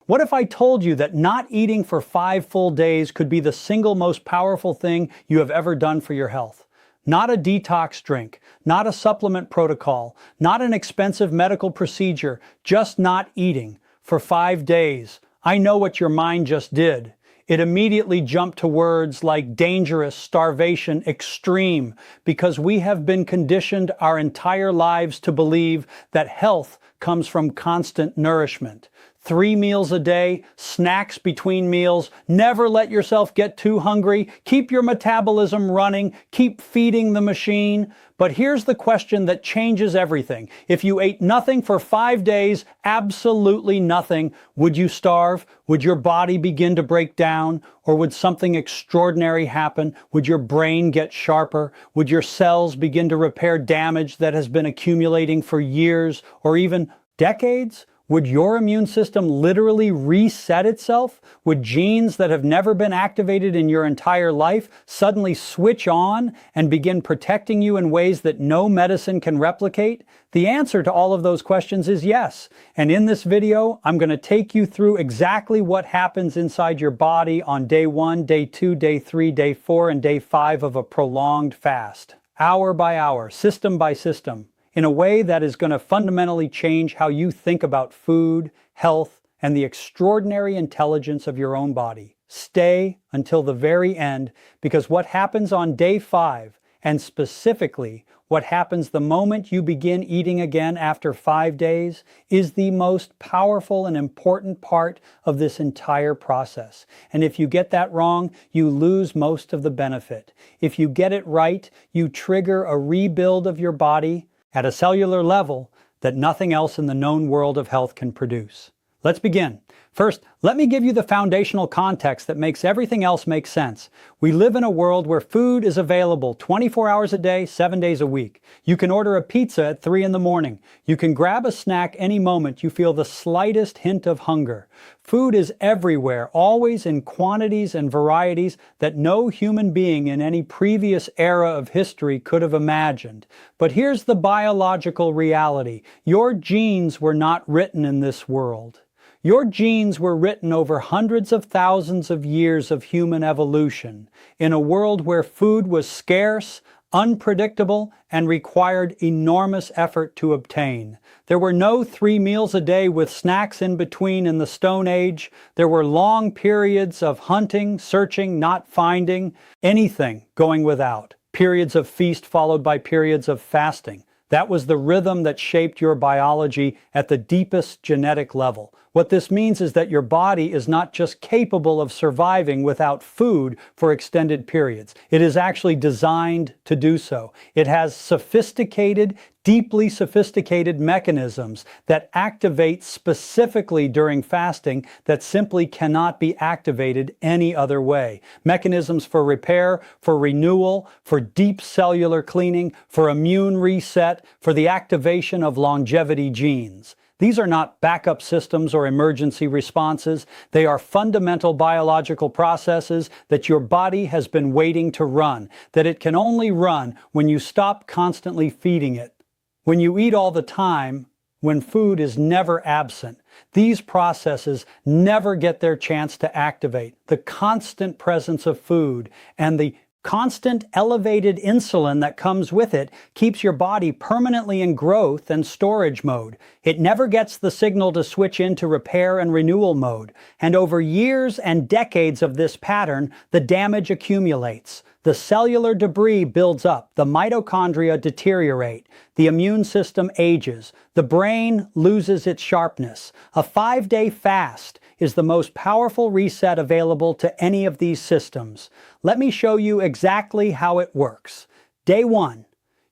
What if I told you that not eating for 5 full days could be the single most powerful thing you have ever done for your health? Not a detox drink, not a supplement protocol, not an expensive medical procedure, just not eating for 5 days. I know what your mind just did. It immediately jumped to words like dangerous, starvation, extreme, because we have been conditioned our entire lives to believe that health comes from constant nourishment. 3 meals a day, snacks between meals, never let yourself get too hungry, keep your metabolism running, keep feeding the machine. But here's the question that changes everything. If you ate nothing for 5 days, absolutely nothing, would you starve? Would your body begin to break down? Or would something extraordinary happen? Would your brain get sharper? Would your cells begin to repair damage that has been accumulating for years or even decades? Would your immune system literally reset itself? Would genes that have never been activated in your entire life suddenly switch on and begin protecting you in ways that no medicine can replicate? The answer to all of those questions is yes. And in this video, I'm going to take you through exactly what happens inside your body on day 1, day 2, day 3, day 4, and day 5 of a prolonged fast. Hour by hour, system by system, in a way that is going to fundamentally change how you think about food, health, and the extraordinary intelligence of your own body. Stay until the very end, because what happens on day 5, and specifically what happens the moment you begin eating again after 5 days, is the most powerful and important part of this entire process. And if you get that wrong, you lose most of the benefit. If you get it right, you trigger a rebuild of your body at a cellular level that nothing else in the known world of health can produce. Let's begin. First, let me give you the foundational context that makes everything else make sense. We live in a world where food is available 24 hours a day, 7 days a week. You can order a pizza at 3 in the morning. You can grab a snack any moment you feel the slightest hint of hunger. Food is everywhere, always in quantities and varieties that no human being in any previous era of history could have imagined. But here's the biological reality. Your genes were not written in this world. Your genes were written over hundreds of thousands of years of human evolution, in a world where food was scarce, unpredictable, and required enormous effort to obtain. There were no 3 meals a day with snacks in between in the Stone Age. There were long periods of hunting, searching, not finding anything, going without. Periods of feast followed by periods of fasting. That was the rhythm that shaped your biology at the deepest genetic level. What this means is that your body is not just capable of surviving without food for extended periods. It is actually designed to do so. It has sophisticated, deeply sophisticated mechanisms that activate specifically during fasting that simply cannot be activated any other way. Mechanisms for repair, for renewal, for deep cellular cleaning, for immune reset, for the activation of longevity genes. These are not backup systems or emergency responses. They are fundamental biological processes that your body has been waiting to run, that it can only run when you stop constantly feeding it. When you eat all the time, when food is never absent, these processes never get their chance to activate. The constant presence of food and the constant elevated insulin that comes with it keeps your body permanently in growth and storage mode. It never gets the signal to switch into repair and renewal mode. And over years and decades of this pattern, the damage accumulates. The cellular debris builds up, the mitochondria deteriorate, the immune system ages, the brain loses its sharpness. A 5-day fast is the most powerful reset available to any of these systems. Let me show you exactly how it works. Day 1,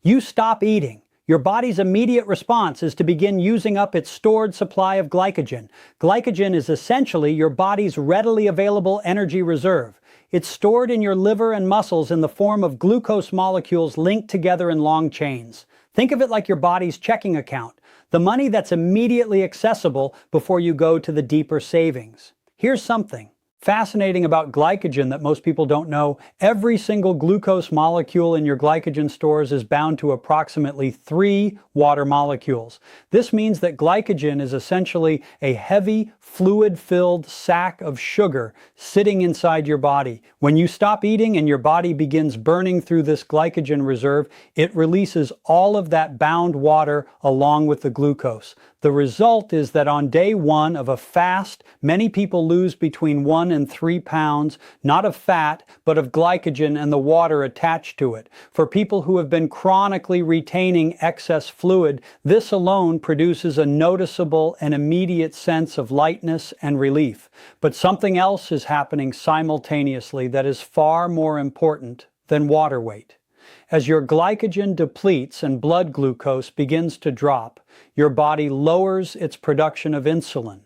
you stop eating. Your body's immediate response is to begin using up its stored supply of glycogen. Glycogen is essentially your body's readily available energy reserve. It's stored in your liver and muscles in the form of glucose molecules linked together in long chains. Think of it like your body's checking account, the money that's immediately accessible before you go to the deeper savings. Here's something. Fascinating about glycogen that most people don't know, every single glucose molecule in your glycogen stores is bound to approximately 3 water molecules. This means that glycogen is essentially a heavy, fluid-filled sack of sugar sitting inside your body. When you stop eating and your body begins burning through this glycogen reserve, it releases all of that bound water along with the glucose. The result is that on day 1 of a fast, many people lose between 1 and 3 pounds, not of fat, but of glycogen and the water attached to it. For people who have been chronically retaining excess fluid, this alone produces a noticeable and immediate sense of lightness and relief. But something else is happening simultaneously that is far more important than water weight. As your glycogen depletes and blood glucose begins to drop, your body lowers its production of insulin,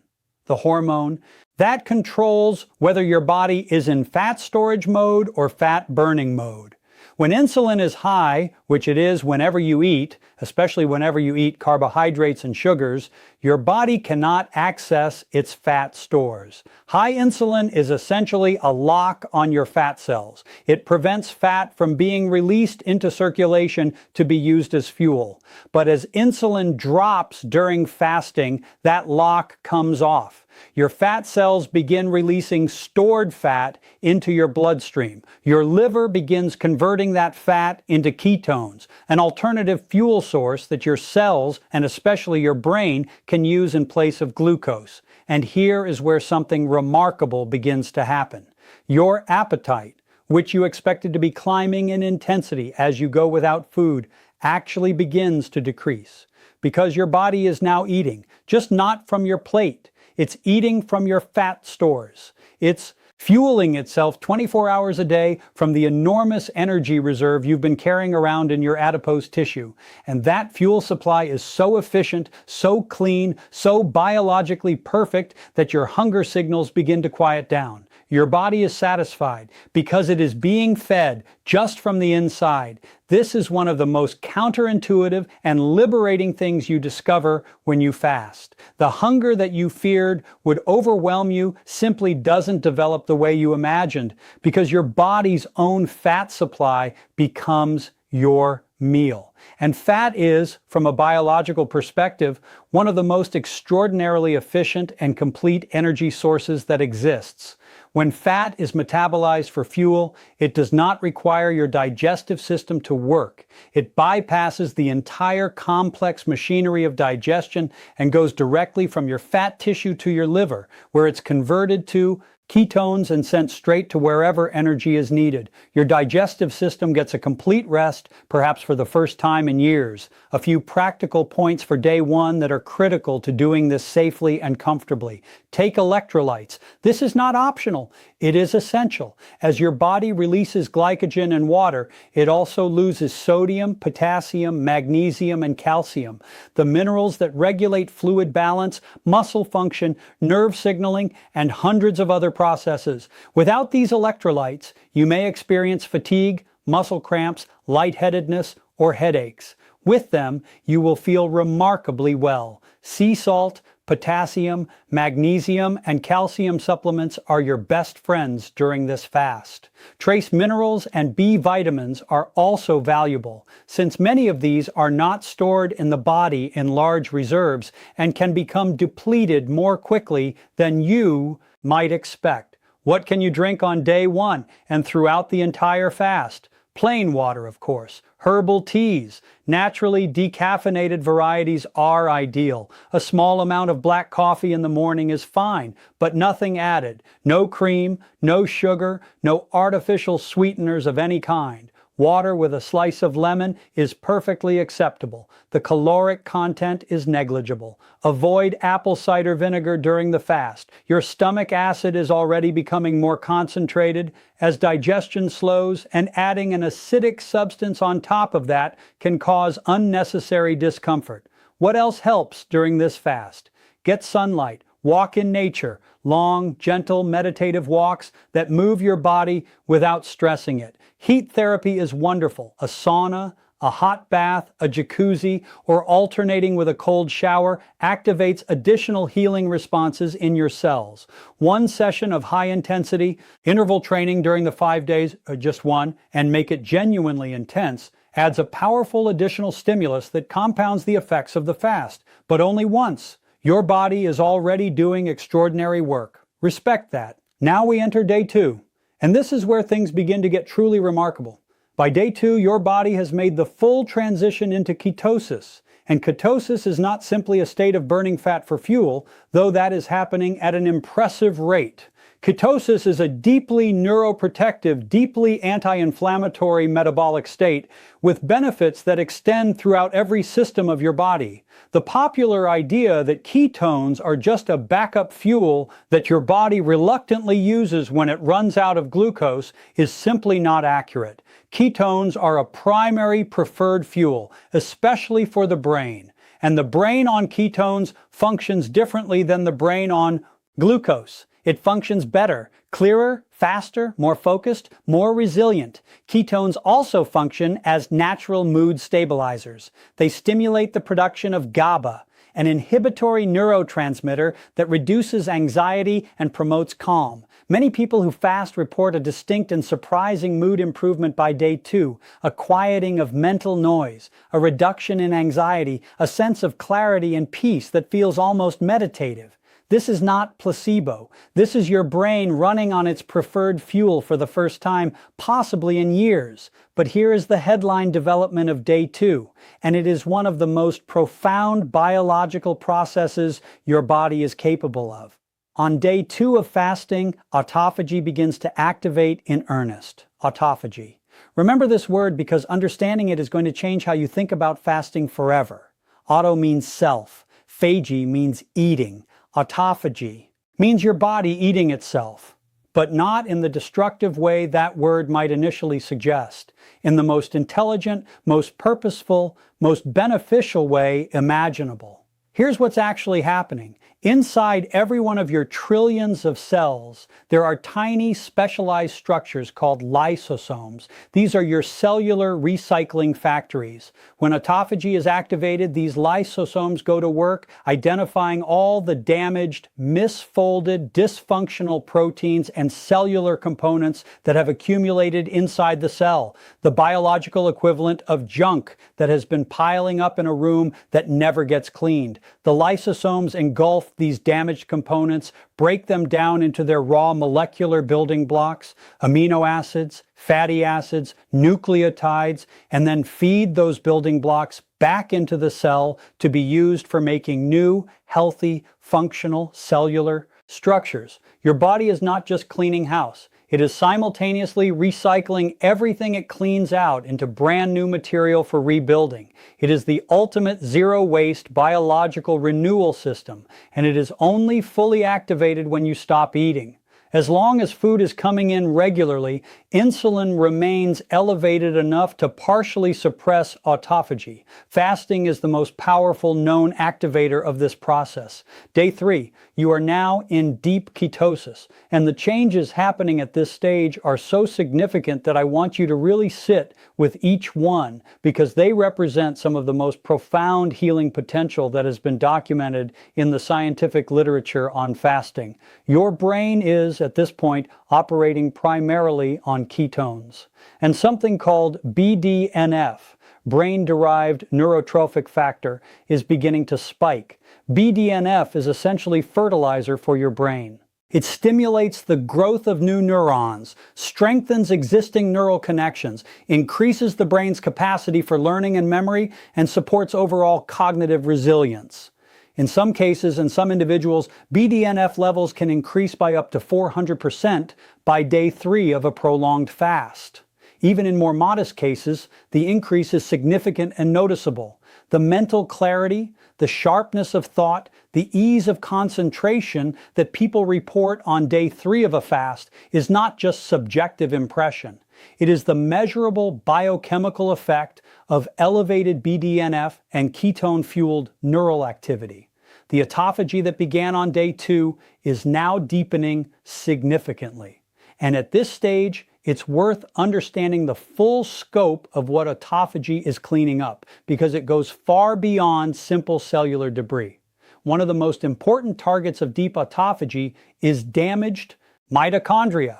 the hormone that controls whether your body is in fat storage mode or fat burning mode. When insulin is high, which it is whenever you eat, especially whenever you eat carbohydrates and sugars, your body cannot access its fat stores. High insulin is essentially a lock on your fat cells. It prevents fat from being released into circulation to be used as fuel. But as insulin drops during fasting, that lock comes off. Your fat cells begin releasing stored fat into your bloodstream. Your liver begins converting that fat into ketones, an alternative fuel source that your cells, and especially your brain, can use in place of glucose. And here is where something remarkable begins to happen. Your appetite, which you expected to be climbing in intensity as you go without food, actually begins to decrease. Because your body is now eating, just not from your plate. It's eating from your fat stores. It's fueling itself 24 hours a day from the enormous energy reserve you've been carrying around in your adipose tissue. And that fuel supply is so efficient, so clean, so biologically perfect that your hunger signals begin to quiet down. Your body is satisfied because it is being fed just from the inside. This is one of the most counterintuitive and liberating things you discover when you fast. The hunger that you feared would overwhelm you simply doesn't develop the way you imagined because your body's own fat supply becomes your meal. And fat is, from a biological perspective, one of the most extraordinarily efficient and complete energy sources that exists. When fat is metabolized for fuel, it does not require your digestive system to work. It bypasses the entire complex machinery of digestion and goes directly from your fat tissue to your liver, where it's converted to ketones and sent straight to wherever energy is needed. Your digestive system gets a complete rest, perhaps for the first time in years. A few practical points for day 1 that are critical to doing this safely and comfortably. Take electrolytes. This is not optional. It is essential. As your body releases glycogen and water, it also loses sodium, potassium, magnesium, and calcium. The minerals that regulate fluid balance, muscle function, nerve signaling, and hundreds of other processes. Without these electrolytes, you may experience fatigue, muscle cramps, lightheadedness, or headaches. With them, you will feel remarkably well. Sea salt, potassium, magnesium, and calcium supplements are your best friends during this fast. Trace minerals and B vitamins are also valuable, since many of these are not stored in the body in large reserves and can become depleted more quickly than you might expect. What can you drink on day 1 and throughout the entire fast? Plain water, of course. Herbal teas. Naturally decaffeinated varieties are ideal. A small amount of black coffee in the morning is fine, but nothing added. No cream, no sugar, no artificial sweeteners of any kind. Water with a slice of lemon is perfectly acceptable. The caloric content is negligible. Avoid apple cider vinegar during the fast. Your stomach acid is already becoming more concentrated as digestion slows, and adding an acidic substance on top of that can cause unnecessary discomfort. What else helps during this fast? Get sunlight. Walk in nature. Long, gentle, meditative walks that move your body without stressing it. Heat therapy is wonderful. A sauna, A hot bath, a jacuzzi, or alternating with a cold shower activates additional healing responses in your cells. One session of high-intensity interval training during the 5 days, or just one, and make it genuinely intense, adds a powerful additional stimulus that compounds the effects of the fast, but only once. Your body is already doing extraordinary work. Respect that. Now we enter day 2, and this is where things begin to get truly remarkable. By day 2, your body has made the full transition into ketosis. And ketosis is not simply a state of burning fat for fuel, though that is happening at an impressive rate. Ketosis is a deeply neuroprotective, deeply anti-inflammatory metabolic state with benefits that extend throughout every system of your body. The popular idea that ketones are just a backup fuel that your body reluctantly uses when it runs out of glucose is simply not accurate. Ketones are a primary preferred fuel, especially for the brain. And the brain on ketones functions differently than the brain on glucose. It functions better, clearer, faster, more focused, more resilient. Ketones also function as natural mood stabilizers. They stimulate the production of GABA, an inhibitory neurotransmitter that reduces anxiety and promotes calm. Many people who fast report a distinct and surprising mood improvement by day 2, a quieting of mental noise, a reduction in anxiety, a sense of clarity and peace that feels almost meditative. This is not placebo. This is your brain running on its preferred fuel for the first time, possibly in years. But here is the headline development of day 2, and it is one of the most profound biological processes your body is capable of. On day 2 of fasting, autophagy begins to activate in earnest. Autophagy. Remember this word because understanding it is going to change how you think about fasting forever. Auto means self. Phagy means eating. Autophagy means your body eating itself, but not in the destructive way that word might initially suggest, in the most intelligent, most purposeful, most beneficial way imaginable. Here's what's actually happening. Inside every one of your trillions of cells, there are tiny specialized structures called lysosomes. These are your cellular recycling factories. When autophagy is activated, these lysosomes go to work identifying all the damaged, misfolded, dysfunctional proteins and cellular components that have accumulated inside the cell, the biological equivalent of junk that has been piling up in a room that never gets cleaned. The lysosomes engulf these damaged components, break them down into their raw molecular building blocks, amino acids, fatty acids, nucleotides, and then feed those building blocks back into the cell to be used for making new, healthy, functional cellular structures. Your body is not just cleaning house. It is simultaneously recycling everything it cleans out into brand new material for rebuilding. It is the ultimate zero-waste biological renewal system, and it is only fully activated when you stop eating. As long as food is coming in regularly, insulin remains elevated enough to partially suppress autophagy. Fasting is the most powerful known activator of this process. Day 3, you are now in deep ketosis, and the changes happening at this stage are so significant that I want you to really sit with each one because they represent some of the most profound healing potential that has been documented in the scientific literature on fasting. Your brain is, at this point, operating primarily on ketones. And something called BDNF, brain-derived neurotrophic factor, is beginning to spike. BDNF is essentially fertilizer for your brain. It stimulates the growth of new neurons, strengthens existing neural connections, increases the brain's capacity for learning and memory, and supports overall cognitive resilience. In some cases, in some individuals, BDNF levels can increase by up to 400% by day 3 of a prolonged fast. Even in more modest cases, the increase is significant and noticeable. The mental clarity, the sharpness of thought, the ease of concentration that people report on day 3 of a fast is not just subjective impression. It is the measurable biochemical effect of elevated BDNF and ketone-fueled neural activity. The autophagy that began on day 2 is now deepening significantly. And at this stage, it's worth understanding the full scope of what autophagy is cleaning up, because it goes far beyond simple cellular debris. One of the most important targets of deep autophagy is damaged mitochondria,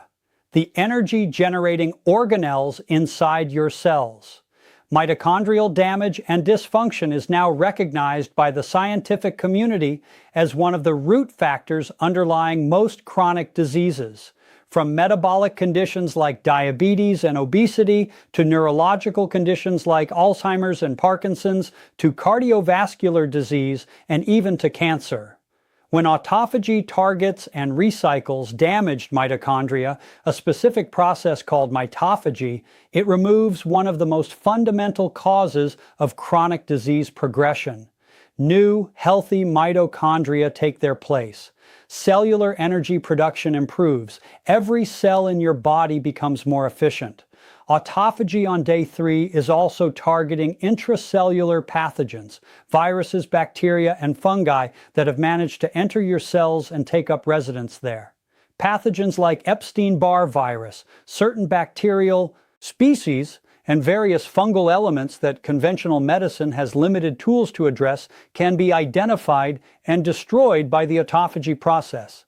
the energy-generating organelles inside your cells. Mitochondrial damage and dysfunction is now recognized by the scientific community as one of the root factors underlying most chronic diseases. From metabolic conditions like diabetes and obesity, to neurological conditions like Alzheimer's and Parkinson's, to cardiovascular disease, and even to cancer. When autophagy targets and recycles damaged mitochondria, a specific process called mitophagy, it removes one of the most fundamental causes of chronic disease progression. New, healthy mitochondria take their place. Cellular energy production improves. Every cell in your body becomes more efficient. Autophagy on day 3 is also targeting intracellular pathogens, viruses, bacteria, and fungi that have managed to enter your cells and take up residence there. Pathogens like Epstein-Barr virus, certain bacterial species, and various fungal elements that conventional medicine has limited tools to address can be identified and destroyed by the autophagy process.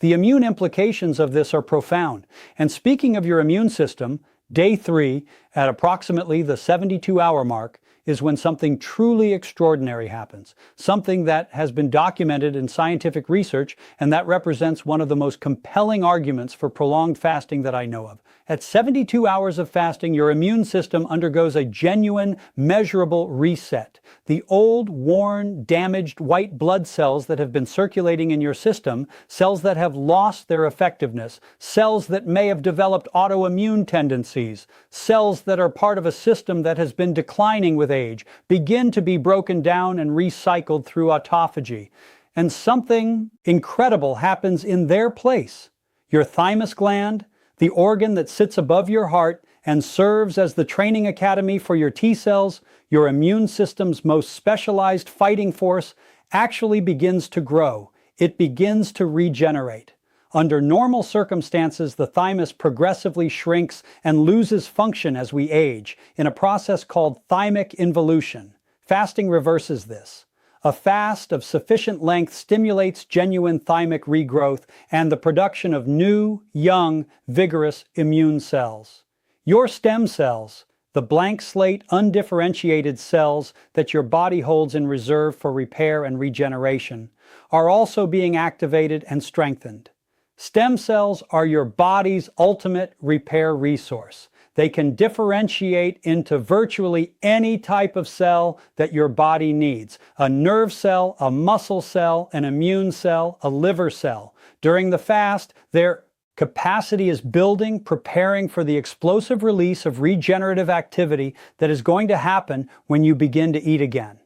The immune implications of this are profound. And speaking of your immune system, day 3, at approximately the 72-hour mark, is when something truly extraordinary happens, something that has been documented in scientific research, and that represents one of the most compelling arguments for prolonged fasting that I know of. At 72 hours of fasting, your immune system undergoes a genuine, measurable reset. The old, worn, damaged white blood cells that have been circulating in your system, cells that have lost their effectiveness, cells that may have developed autoimmune tendencies, cells that are part of a system that has been declining with age, begin to be broken down and recycled through autophagy. And something incredible happens in their place. Your thymus gland, the organ that sits above your heart and serves as the training academy for your T cells, your immune system's most specialized fighting force, actually begins to grow. It begins to regenerate. Under normal circumstances, the thymus progressively shrinks and loses function as we age, in a process called thymic involution. Fasting reverses this. A fast of sufficient length stimulates genuine thymic regrowth and the production of new, young, vigorous immune cells. Your stem cells, the blank slate, undifferentiated cells that your body holds in reserve for repair and regeneration, are also being activated and strengthened. Stem cells are your body's ultimate repair resource. They can differentiate into virtually any type of cell that your body needs. A nerve cell, a muscle cell, an immune cell, a liver cell. During the fast, their capacity is building, preparing for the explosive release of regenerative activity that is going to happen when you begin to eat again.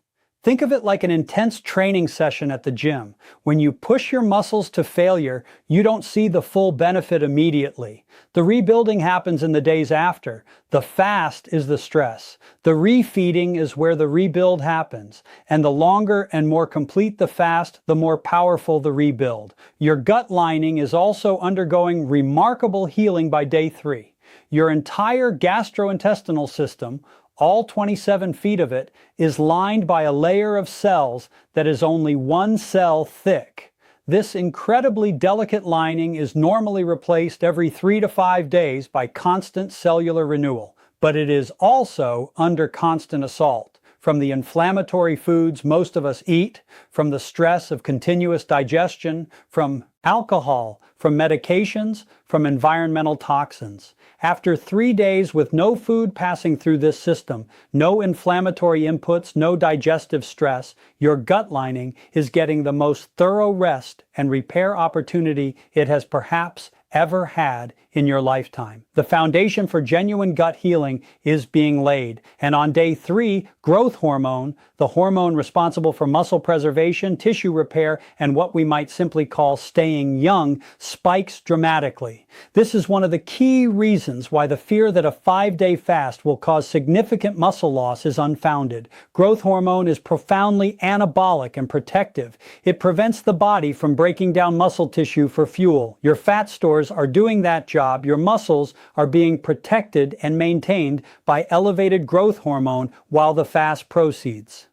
Think of it like an intense training session at the gym. When you push your muscles to failure, you don't see the full benefit immediately. The rebuilding happens in the days after. The fast is the stress. The refeeding is where the rebuild happens. And the longer and more complete the fast, the more powerful the rebuild. Your gut lining is also undergoing remarkable healing by day 3. Your entire gastrointestinal system, all 27 feet of it, is lined by a layer of cells that is only 1 cell thick. This incredibly delicate lining is normally replaced every 3 to 5 days by constant cellular renewal, but it is also under constant assault. From the inflammatory foods most of us eat, from the stress of continuous digestion, from alcohol, from medications, from environmental toxins. After 3 days with no food passing through this system, no inflammatory inputs, no digestive stress, your gut lining is getting the most thorough rest and repair opportunity it has perhaps ever had in your lifetime. The foundation for genuine gut healing is being laid, and on day 3, growth hormone, the hormone responsible for muscle preservation, tissue repair, and what we might simply call staying young, spikes dramatically. This is one of the key reasons why the fear that a 5-day fast will cause significant muscle loss is unfounded. Growth hormone is profoundly anabolic and protective. It prevents the body from breaking down muscle tissue for fuel. Your fat stores are doing that job job, your muscles are being protected and maintained by elevated growth hormone while the fast proceeds.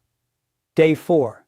Day 4.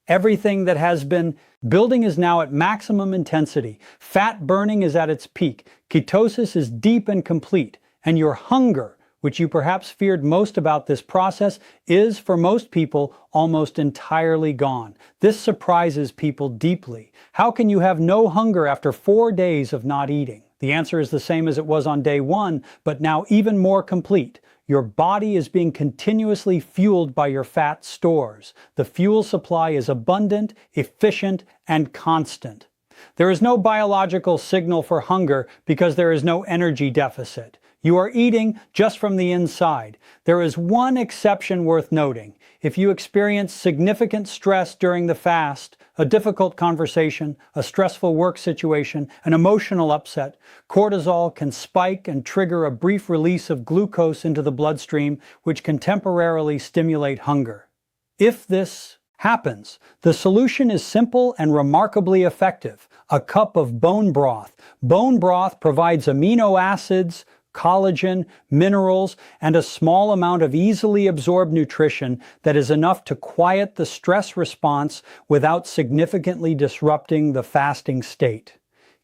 Everything that has been building is now at maximum intensity. Fat burning is at its peak. Ketosis is deep and complete. And your hunger, which you perhaps feared most about this process, is, for most people, almost entirely gone. This surprises people deeply. How can you have no hunger after 4 days of not eating? The answer is the same as it was on day 1, but now even more complete. Your body is being continuously fueled by your fat stores. The fuel supply is abundant, efficient, and constant. There is no biological signal for hunger because there is no energy deficit. You are eating just from the inside. There is one exception worth noting. If you experience significant stress during the fast, a difficult conversation, a stressful work situation, an emotional upset, cortisol can spike and trigger a brief release of glucose into the bloodstream, which can temporarily stimulate hunger. If this happens, the solution is simple and remarkably effective: a cup of bone broth. Bone broth provides amino acids, collagen, minerals, and a small amount of easily absorbed nutrition that is enough to quiet the stress response without significantly disrupting the fasting state.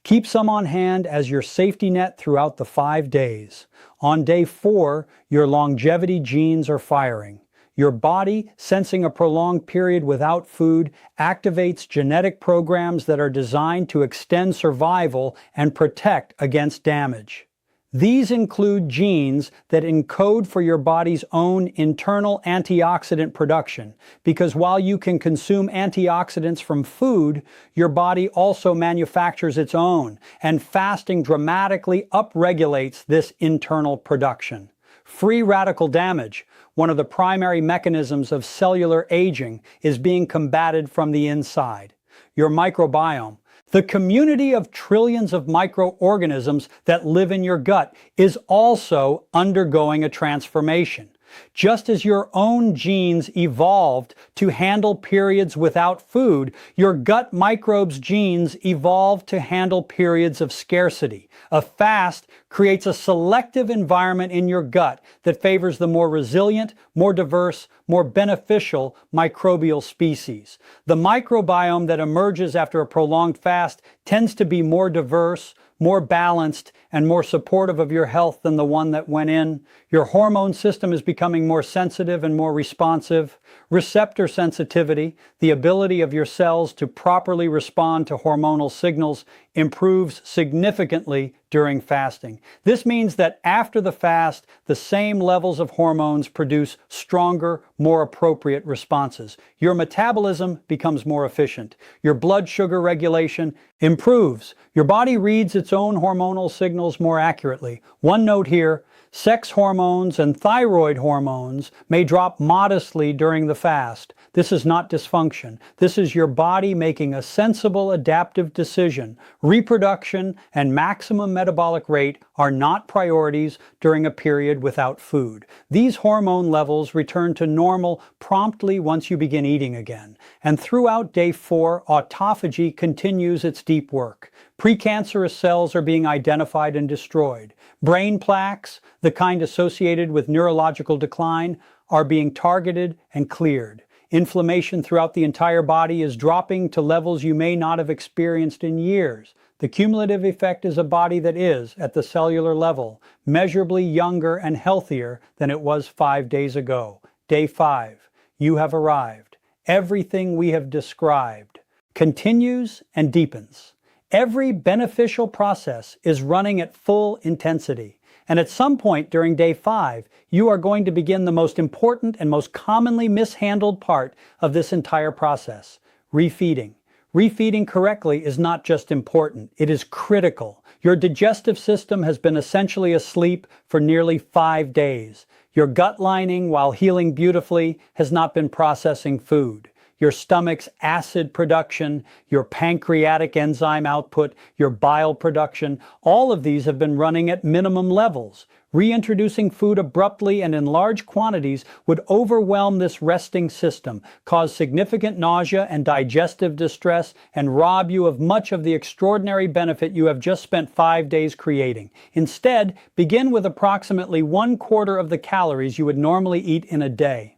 Keep some on hand as your safety net throughout the 5 days. On day 4, your longevity genes are firing. Your body, sensing a prolonged period without food, activates genetic programs that are designed to extend survival and protect against damage. These include genes that encode for your body's own internal antioxidant production, because while you can consume antioxidants from food, your body also manufactures its own, and fasting dramatically upregulates this internal production. Free radical damage, one of the primary mechanisms of cellular aging, is being combated from the inside. Your microbiome, the community of trillions of microorganisms that live in your gut, is also undergoing a transformation. Just as your own genes evolved to handle periods without food, your gut microbes' genes evolved to handle periods of scarcity. A fast creates a selective environment in your gut that favors the more resilient, more diverse, more beneficial microbial species. The microbiome that emerges after a prolonged fast tends to be more diverse, more balanced, and more supportive of your health than the one that went in. Your hormone system is becoming more sensitive and more responsive. Receptor sensitivity, the ability of your cells to properly respond to hormonal signals, improves significantly during fasting. This means that after the fast, the same levels of hormones produce stronger, more appropriate responses. Your metabolism becomes more efficient. Your blood sugar regulation improves. Your body reads its own hormonal signals more accurately. One note here: sex hormones and thyroid hormones may drop modestly during the fast. This is not dysfunction. This is your body making a sensible adaptive decision. Reproduction and maximum metabolic rate are not priorities during a period without food. These hormone levels return to normal promptly once you begin eating again. And throughout day 4, autophagy continues its deep work. Precancerous cells are being identified and destroyed. Brain plaques, the kind associated with neurological decline, are being targeted and cleared. Inflammation throughout the entire body is dropping to levels you may not have experienced in years. The cumulative effect is a body that is, at the cellular level, measurably younger and healthier than it was 5 days ago. Day 5, you have arrived. Everything we have described continues and deepens. Every beneficial process is running at full intensity. And at some point during day 5, you are going to begin the most important and most commonly mishandled part of this entire process: refeeding. Refeeding correctly is not just important, it is critical. Your digestive system has been essentially asleep for nearly 5 days. Your gut lining, while healing beautifully, has not been processing food. Your stomach's acid production, your pancreatic enzyme output, your bile production, all of these have been running at minimum levels. Reintroducing food abruptly and in large quantities would overwhelm this resting system, cause significant nausea and digestive distress, and rob you of much of the extraordinary benefit you have just spent 5 days creating. Instead, begin with approximately 1/4 of the calories you would normally eat in a day.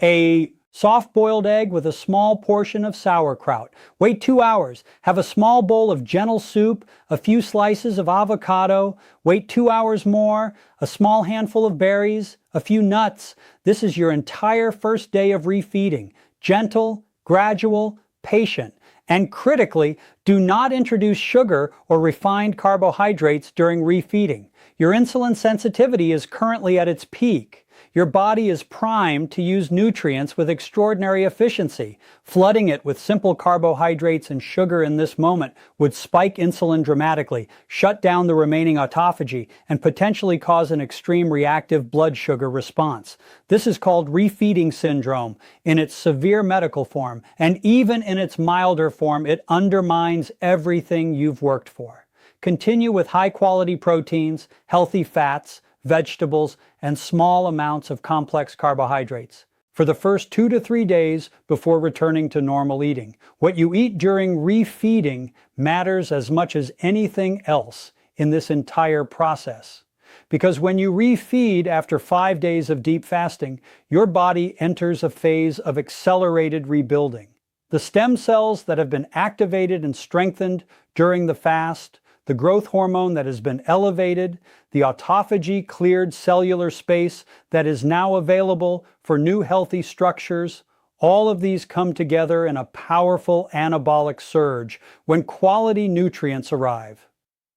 A soft-boiled egg with a small portion of sauerkraut. Wait 2 hours. Have a small bowl of gentle soup, a few slices of avocado. Wait 2 hours more. A small handful of berries, a few nuts. This is your entire first day of refeeding. Gentle, gradual, patient. And critically, do not introduce sugar or refined carbohydrates during refeeding. Your insulin sensitivity is currently at its peak. Your body is primed to use nutrients with extraordinary efficiency. Flooding it with simple carbohydrates and sugar in this moment would spike insulin dramatically, shut down the remaining autophagy, and potentially cause an extreme reactive blood sugar response. This is called refeeding syndrome in its severe medical form, and even in its milder form, it undermines everything you've worked for. Continue with high-quality proteins, healthy fats, vegetables, and small amounts of complex carbohydrates for the first 2 to 3 days before returning to normal eating. What you eat during refeeding matters as much as anything else in this entire process. Because when you refeed after 5 days of deep fasting, your body enters a phase of accelerated rebuilding. The stem cells that have been activated and strengthened during the fast, the growth hormone that has been elevated, the autophagy cleared cellular space that is now available for new healthy structures, all of these come together in a powerful anabolic surge when quality nutrients arrive.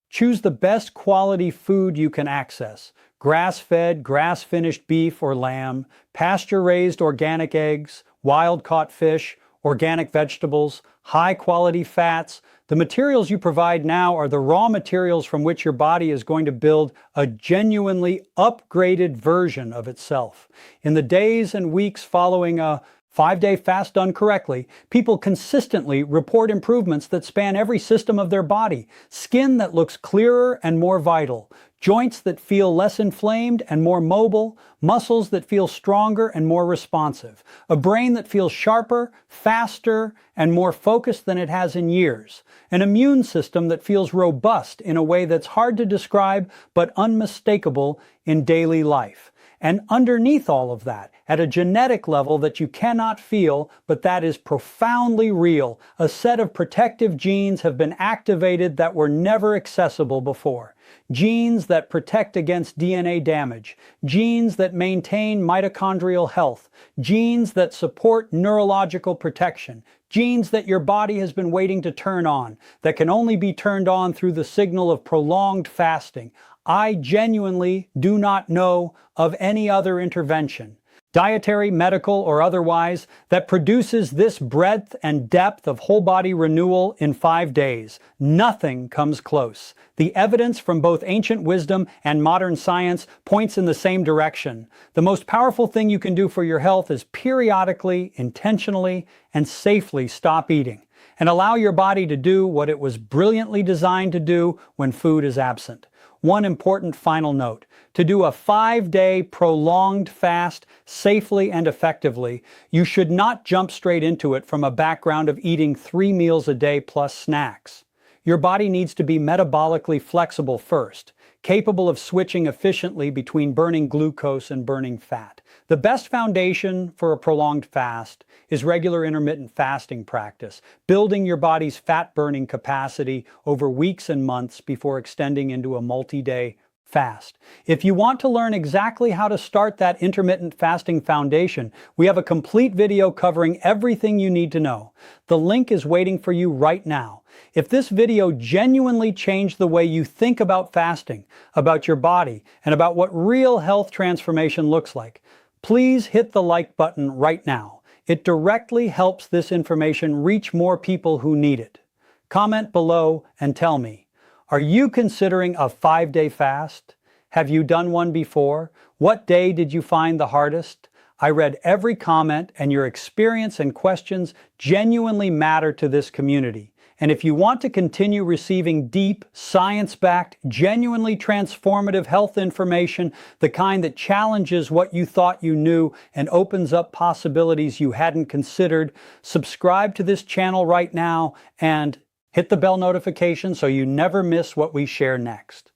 Choose the best quality food you can access: grass-fed, grass-finished beef or lamb, pasture-raised organic eggs, wild-caught fish, organic vegetables, high-quality fats. The materials you provide now are the raw materials from which your body is going to build a genuinely upgraded version of itself. In the days and weeks following a 5-day fast done correctly, people consistently report improvements that span every system of their body. Skin that looks clearer and more vital, joints that feel less inflamed and more mobile, muscles that feel stronger and more responsive, a brain that feels sharper, faster, and more focused than it has in years, an immune system that feels robust in a way that's hard to describe but unmistakable in daily life. And underneath all of that, at a genetic level that you cannot feel, but that is profoundly real, a set of protective genes have been activated that were never accessible before. Genes that protect against DNA damage, genes that maintain mitochondrial health, genes that support neurological protection, genes that your body has been waiting to turn on, that can only be turned on through the signal of prolonged fasting. I genuinely do not know of any other intervention, dietary, medical, or otherwise, that produces this breadth and depth of whole body renewal in 5 days. Nothing comes close. The evidence from both ancient wisdom and modern science points in the same direction. The most powerful thing you can do for your health is periodically, intentionally, and safely stop eating, and allow your body to do what it was brilliantly designed to do when food is absent. One important final note: to do a 5-day prolonged fast safely and effectively, you should not jump straight into it from a background of eating 3 meals a day plus snacks. Your body needs to be metabolically flexible first, capable of switching efficiently between burning glucose and burning fat. The best foundation for a prolonged fast is regular intermittent fasting practice, building your body's fat-burning capacity over weeks and months before extending into a multi-day fast. If you want to learn exactly how to start that intermittent fasting foundation, we have a complete video covering everything you need to know. The link is waiting for you right now. If this video genuinely changed the way you think about fasting, about your body, and about what real health transformation looks like, please hit the like button right now. It directly helps this information reach more people who need it. Comment below and tell me, are you considering a 5-day fast? Have you done one before? What day did you find the hardest? I read every comment, and your experience and questions genuinely matter to this community. And if you want to continue receiving deep, science-backed, genuinely transformative health information, the kind that challenges what you thought you knew and opens up possibilities you hadn't considered, subscribe to this channel right now and hit the bell notification so you never miss what we share next.